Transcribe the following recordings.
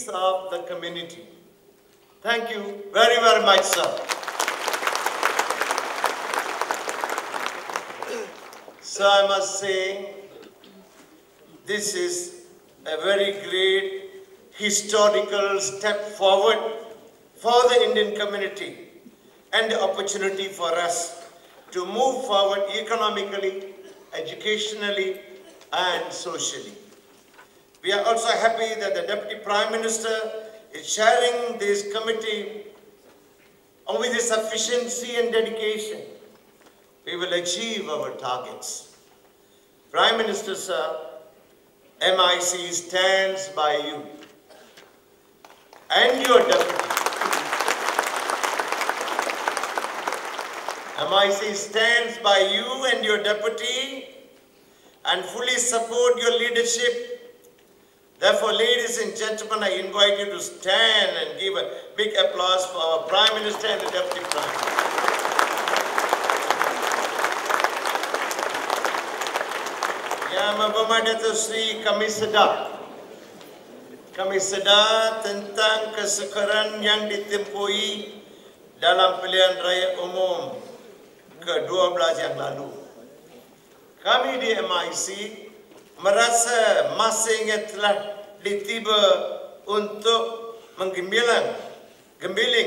needs of the community. Thank you very, very much, sir. So I must say, this is a very great historical step forward for the Indian community and the opportunity for us to move forward economically, educationally, and socially. We are also happy that the Deputy Prime Minister is chairing this committee, and with his efficiency and dedication, we will achieve our targets. Prime Minister, sir, MIC stands by you and your deputy. MIC stands by you and your deputy and fully support your leadership. Therefore, ladies and gentlemen, I invite you to stand and give a big applause for our Prime Minister and the Deputy Prime Minister. Yang Bapak Datuk Seri, kami sedar tentang kesukaran yang ditempui dalam pilihan raya umum ke-12 yang lalu. Kami di MIC merasa masanya telah ditiba untuk menggembiling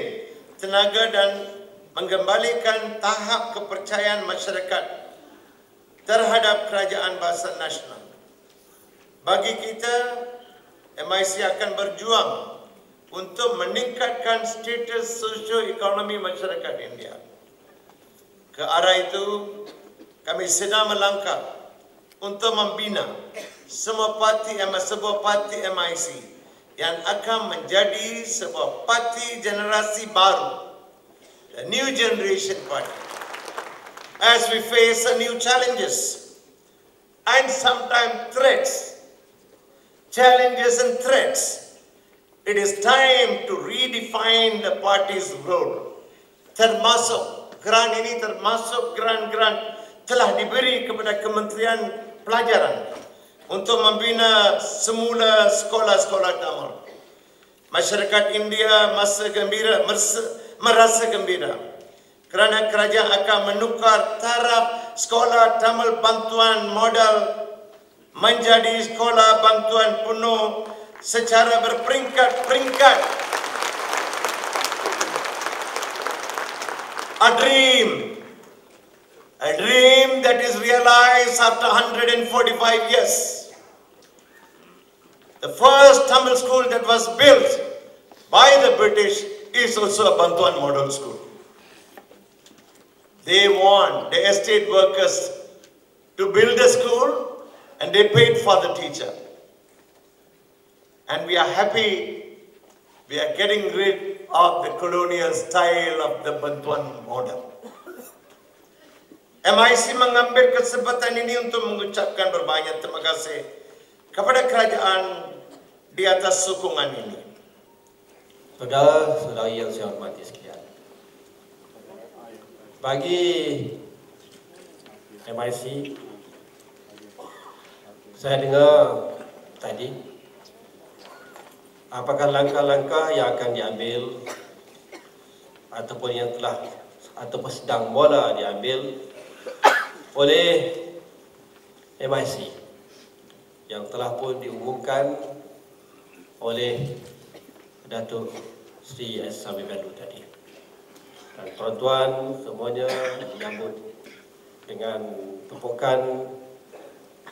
tenaga dan mengembalikan tahap kepercayaan masyarakat terhadap kerajaan barisan nasional. Bagi kita, MIC akan berjuang untuk meningkatkan status sosioekonomi masyarakat India. Ke arah itu, kami sedang melangkah untuk membina sebuah parti MIC yang akan menjadi sebuah parti generasi baru, the new generation party. As we face new challenges and sometimes threats, it is time to redefine the party's role. Termasuk grant telah diberi kepada Kementerian Pelajaran untuk membina semula sekolah-sekolah tamal. Masyarakat India merasa gembira kerana kerajaan akan menukar taraf sekolah tamal bantuan modal menjadi sekolah bantuan penuh secara berperingkat-peringkat. A dream that is realized after 145 years. The first Tamil school that was built by the British is also a bantuan model school. They want the estate workers to build a school and they paid for the teacher. And we are happy we are getting rid of the colonial style of the bantuan model. MIC mengambil kesempatan ini untuk mengucapkan berbanyak terima kasih kepada kerajaan di atas sokongan ini. Saudara-saudari yang saya hormati sekalian, bagi MIC, saya dengar tadi apakah langkah-langkah yang akan diambil ataupun yang telah ataupun sedang mula diambil oleh MIC yang telah pun diumumkan oleh Datuk Seri S. Samir Gaduh tadi. Dan tuan-tuan semuanya menyambut dengan tepukan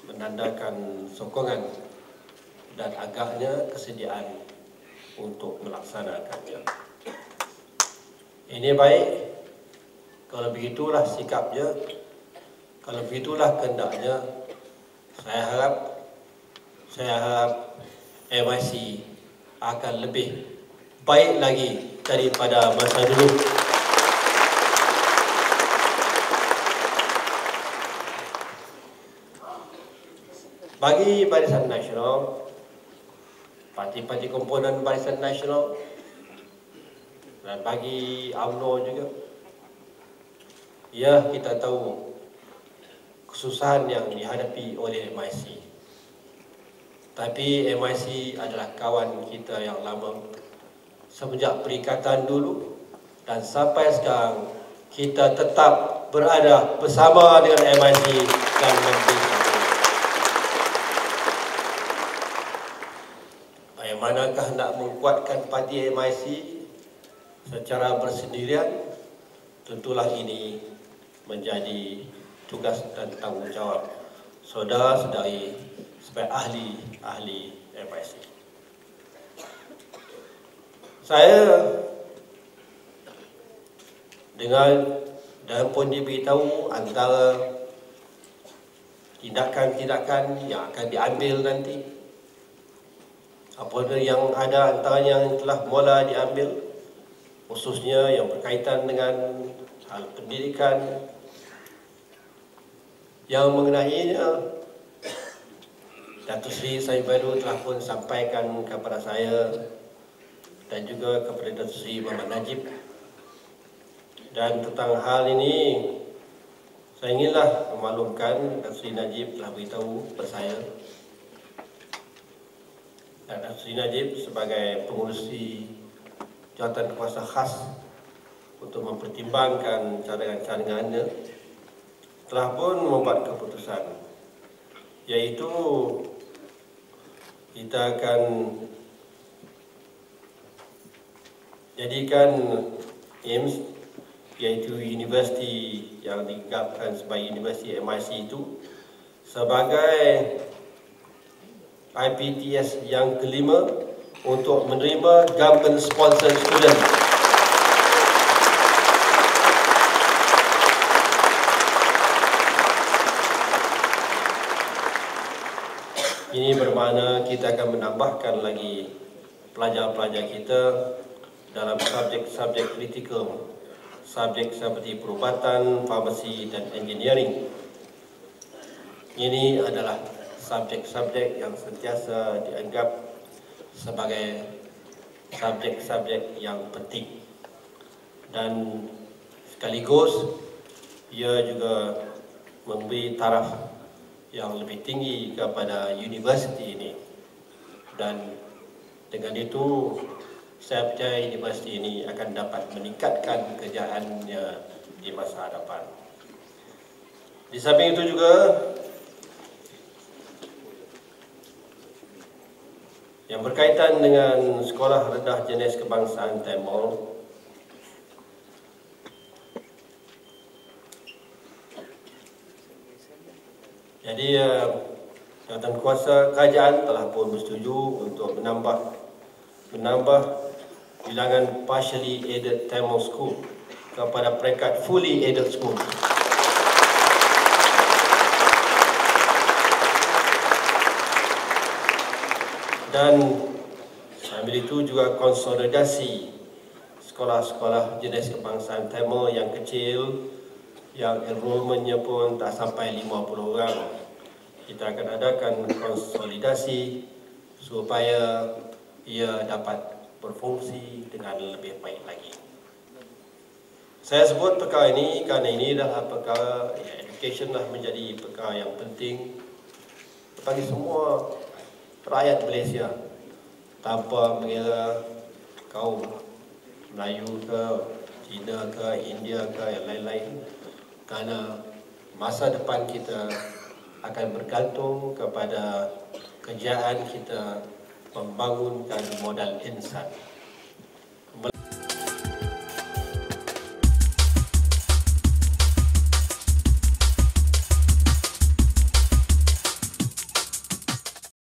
menandakan sokongan dan agaknya kesediaan untuk melaksanakannya. Ini baik, kalau begitulah sikapnya, kalau begitulah kehendaknya, saya harap MIC akan lebih baik lagi daripada masa dulu. Bagi Barisan Nasional, parti-parti komponen Barisan Nasional, dan bagi UMNO juga, ya kita tahu kesusahan yang dihadapi oleh MIC. Tapi MIC adalah kawan kita yang lama semenjak perikatan dulu, dan sampai sekarang kita tetap berada bersama dengan MIC dan memberi satu. Bagaimanakah nak menguatkan parti MIC secara bersendirian? Tentulah ini menjadi tugas dan tanggungjawab saudara-saudari sebagai ahli MIC. Saya dengar dan pun diberitahu antara tindakan-tindakan yang akan diambil nanti. Apa yang ada antaranya yang telah mula diambil, khususnya yang berkaitan dengan hal pendidikan, yang mengenainya Datuk Seri Syahid Baidu telah pun sampaikan kepada saya dan juga kepada Datuk Seri Muhammad Najib. Dan tentang hal ini, saya inginlah memaklumkan Datuk Seri Najib telah beritahu kepada saya. Dan Datuk Seri Najib sebagai pengurusi jawatan kuasa khas untuk mempertimbangkan cadangan-cadangannya telah pun membuat keputusan, iaitu kita akan jadikan AIMS, iaitu universiti yang digabungkan sebagai Universiti MIC itu, sebagai IPTS yang kelima untuk menerima government sponsored student. Ini bermakna kita akan menambahkan lagi pelajar-pelajar kita dalam subjek-subjek kritikal, subjek seperti perubatan, farmasi dan engineering. Ini adalah subjek-subjek yang sentiasa dianggap sebagai subjek-subjek yang penting, dan sekaligus ia juga memberi taraf yang lebih tinggi kepada universiti ini. Dan dengan itu saya percaya universiti ini akan dapat meningkatkan kejayaannya di masa hadapan. Di samping itu juga yang berkaitan dengan Sekolah Rendah Jenis Kebangsaan Timor, jadi jawatan kuasa kerajaan telah pun bersetuju untuk menambah bilangan partially aided Tamil school kepada peringkat fully aided school. Dan sambil itu juga konsolidasi sekolah-sekolah jenis kebangsaan Tamil yang kecil, yang enrollmentnya pun tak sampai 50 orang. Kita akan adakan konsolidasi supaya ia dapat berfungsi dengan lebih baik lagi. Saya sebut perkara ini kerana ini adalah perkara, education dah menjadi perkara yang penting bagi semua rakyat Malaysia, tanpa mengira kaum Melayu ke, Cina ke, India ke, yang lain-lain. Kerana masa depan kita akan bergantung kepada kejayaan kita membangunkan modal insan.